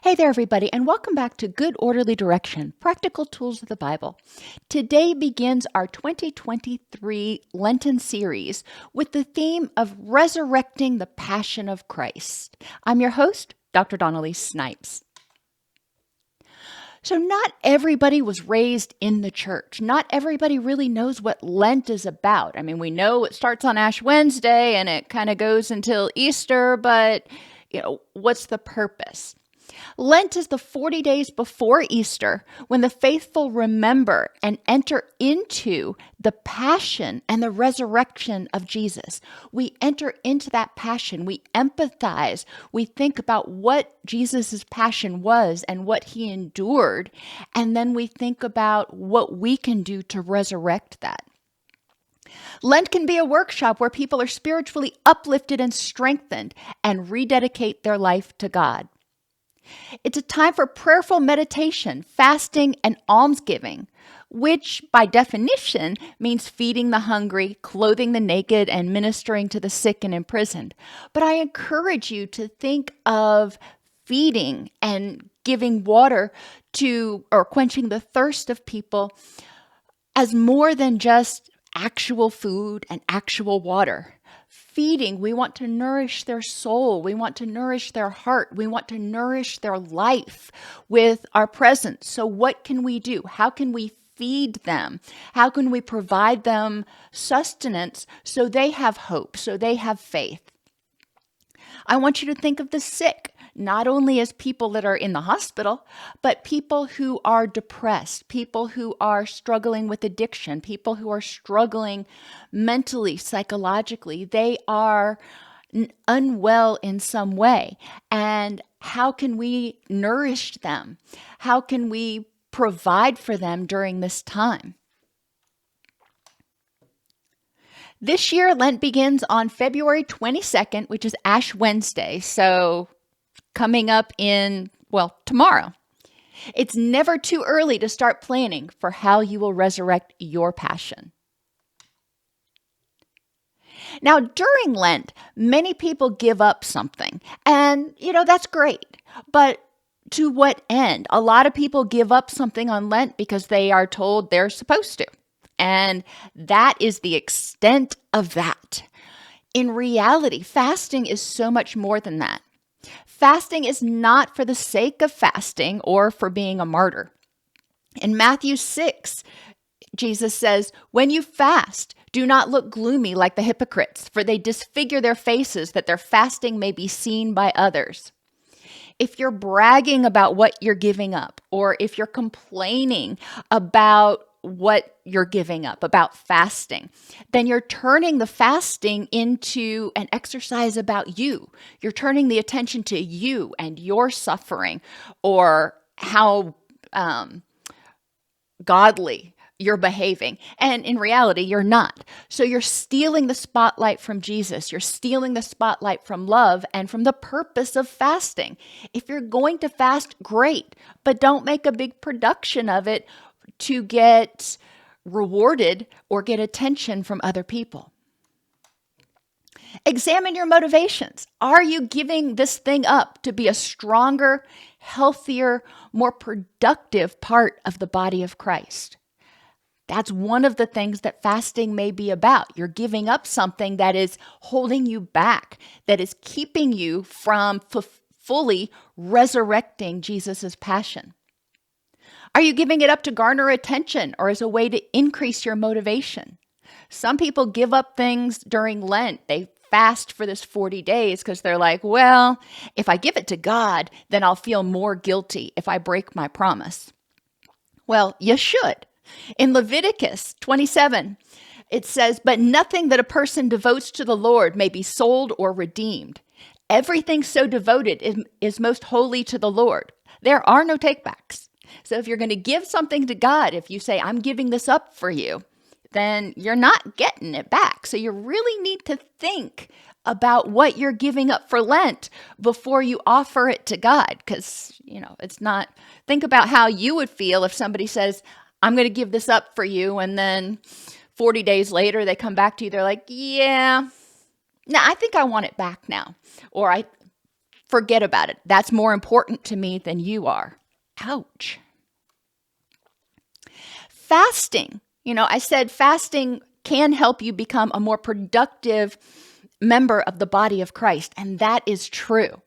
Hey there, everybody, and welcome back to Good Orderly Direction, Practical Tools of the Bible. Today begins our 2023 Lenten series with the theme of resurrecting the passion of Christ. I'm your host, Dr. Donnelly Snipes. So not everybody was raised in the church. Not everybody really knows what Lent is about. I mean, we know it starts on Ash Wednesday and it kind of goes until Easter, but what's the purpose? Lent is the 40 days before Easter when the faithful remember and enter into the passion and the resurrection of Jesus. We enter into that passion. We empathize. We think about what Jesus' passion was and what he endured. And then we think about what we can do to resurrect that. Lent can be a workshop where people are spiritually uplifted and strengthened and rededicate their life to God. It's a time for prayerful meditation, fasting, and almsgiving, which by definition means feeding the hungry, clothing the naked, and ministering to the sick and imprisoned. But I encourage you to think of feeding and giving water to, or quenching the thirst of people as more than just actual food and actual water. Feeding, we want to nourish their soul. We want to nourish their heart. We want to nourish their life with our presence. So what can we do? How can we feed them? How can we provide them sustenance so they have hope, so they have faith? I want you to think of the sick, not only as people that are in the hospital, but people who are depressed, people who are struggling with addiction, people who are struggling mentally, psychologically. They are unwell in some way. And how can we nourish them? How can we provide for them during this time? This year, Lent begins on February 22nd, which is Ash Wednesday. So coming up tomorrow. It's never too early to start planning for how you will resurrect your passion. Now, during Lent, many people give up something, and that's great. But to what end? A lot of people give up something on Lent because they are told they're supposed to. And that is the extent of that. In reality, fasting is so much more than that. Fasting is not for the sake of fasting or for being a martyr. In Matthew 6, Jesus says, "When you fast, do not look gloomy like the hypocrites, for they disfigure their faces that their fasting may be seen by others." If you're bragging about what you're giving up, or if you're complaining about what you're giving up, about fasting, then you're turning the fasting into an exercise about you. You're turning the attention to you and your suffering, or how godly you're behaving. And in reality, you're not. So you're stealing the spotlight from Jesus. You're stealing the spotlight from love and from the purpose of fasting. If you're going to fast, great, but don't make a big production of it to get rewarded or get attention from other people. Examine your motivations. Are you giving this thing up to be a stronger, healthier, more productive part of the body of Christ? That's one of the things that fasting may be about. You're giving up something that is holding you back, that is keeping you from fully resurrecting Jesus' passion. Are you giving it up to garner attention or as a way to increase your motivation? Some people give up things during Lent. They fast for this 40 days because they're like, well, if I give it to God, then I'll feel more guilty if I break my promise. Well, you should. In Leviticus 27, it says, "But nothing that a person devotes to the Lord may be sold or redeemed. Everything so devoted is most holy to the Lord. There are no takebacks." So if you're going to give something to God, if you say, "I'm giving this up for you," then you're not getting it back. So you really need to think about what you're giving up for Lent before you offer it to God. Because, it's not, think about how you would feel if somebody says, "I'm going to give this up for you," and then 40 days later they come back to you, they're like, "Yeah, no, I think I want it back now." Or forget about it. That's more important to me than you are. Ouch. Fasting. I said fasting can help you become a more productive member of the body of Christ, and that is true.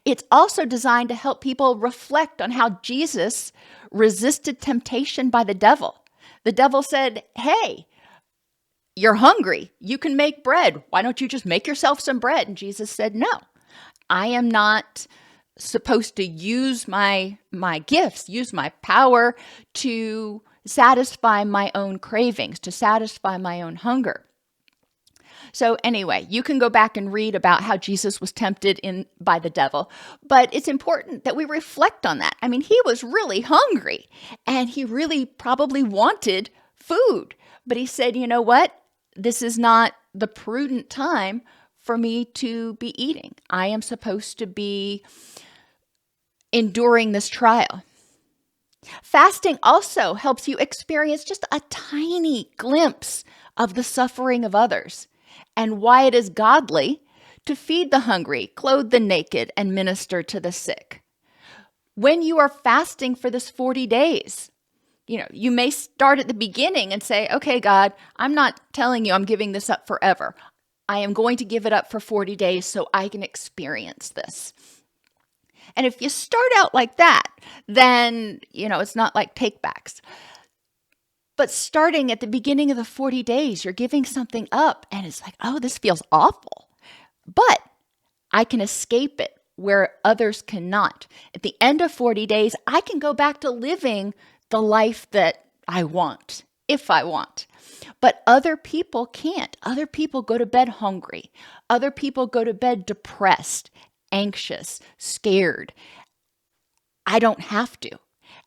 It's also designed to help people reflect on how Jesus resisted temptation by the devil. The devil said, hey, you're hungry. You can make bread. Why don't you just make yourself some bread? And Jesus said, no, I am not supposed to use my gifts, use my power to satisfy my own cravings, to satisfy my own hunger. So anyway, you can go back and read about how Jesus was tempted by the devil, but it's important that we reflect on that. I mean, he was really hungry and he really probably wanted food, but he said, you know what? This is not the prudent time for me to be eating. I am supposed to be enduring this trial. Fasting also helps you experience just a tiny glimpse of the suffering of others and why it is godly to feed the hungry, clothe the naked, and minister to the sick. When you are fasting for this 40 days, you may start at the beginning and say, okay, God, I'm not telling you I'm giving this up forever. I am going to give it up for 40 days so I can experience this. And if you start out like that, then, it's not like takebacks. But starting at the beginning of the 40 days, you're giving something up and it's like, oh, this feels awful. But I can escape it where others cannot. At the end of 40 days, I can go back to living the life that I want, if I want. But other people can't. Other people go to bed hungry. Other people go to bed depressed, anxious, scared. I don't have to.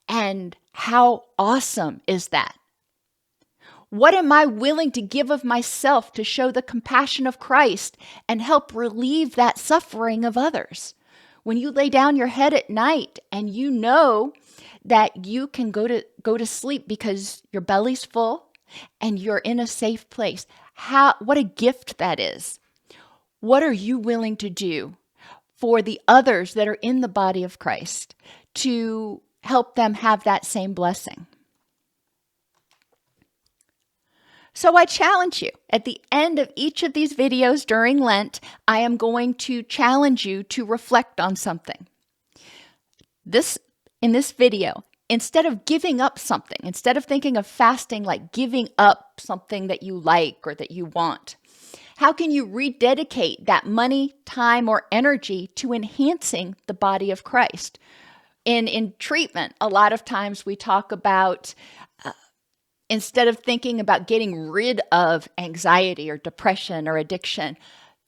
And how awesome is that? What am I willing to give of myself to show the compassion of Christ and help relieve that suffering of others? When you lay down your head at night and you know that you can go to sleep because your belly's full and you're in a safe place, what a gift that is. What are you willing to do for the others that are in the body of Christ to help them have that same blessing? So I challenge you, at the end of each of these videos during Lent, I am going to challenge you to reflect on something. In this video, instead of giving up something, instead of thinking of fasting like giving up something that you like or that you want, how can you rededicate that money, time, or energy to enhancing the body of Christ? In treatment, a lot of times we talk about instead of thinking about getting rid of anxiety or depression or addiction,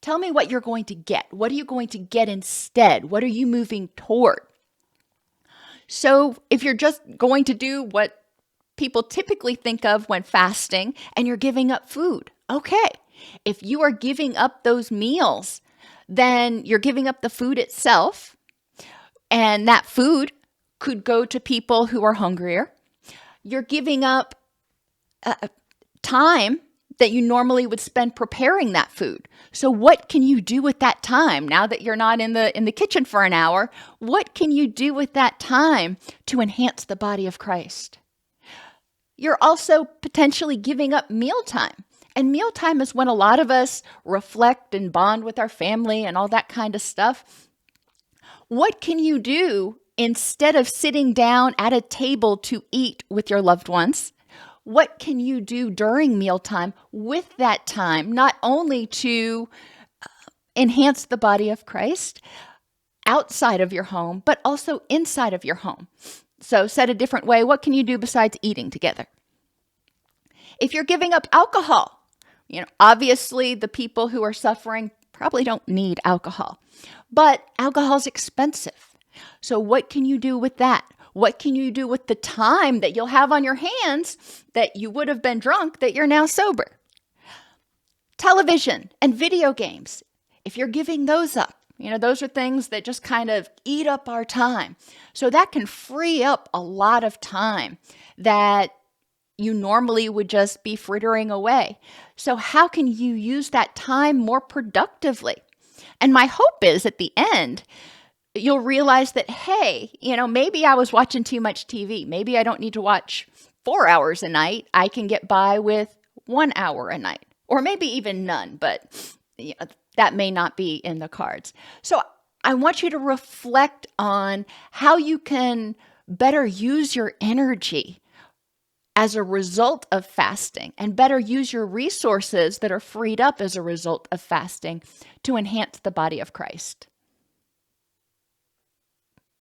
tell me what you're going to get. What are you going to get instead? What are you moving toward? So if you're just going to do what people typically think of when fasting and you're giving up food, okay. If you are giving up those meals, then you're giving up the food itself, and that food could go to people who are hungrier. You're giving up time that you normally would spend preparing that food. So what can you do with that time now that you're not in the kitchen for an hour? What can you do with that time to enhance the body of Christ? You're also potentially giving up mealtime. And mealtime is when a lot of us reflect and bond with our family and all that kind of stuff. What can you do instead of sitting down at a table to eat with your loved ones? What can you do during mealtime with that time, not only to enhance the body of Christ outside of your home, but also inside of your home? So said a different way, what can you do besides eating together? If you're giving up alcohol, obviously the people who are suffering probably don't need alcohol, but alcohol is expensive. So what can you do with that? What can you do with the time that you'll have on your hands that you would have been drunk that you're now sober? Television and video games, if you're giving those up, those are things that just kind of eat up our time. So that can free up a lot of time that you normally would just be frittering away. So how can you use that time more productively? And my hope is at the end, you'll realize that, hey, maybe I was watching too much TV. Maybe I don't need to watch 4 hours a night. I can get by with 1 hour a night, or maybe even none, but that may not be in the cards. So I want you to reflect on how you can better use your energy as a result of fasting, and better use your resources that are freed up as a result of fasting to enhance the body of Christ.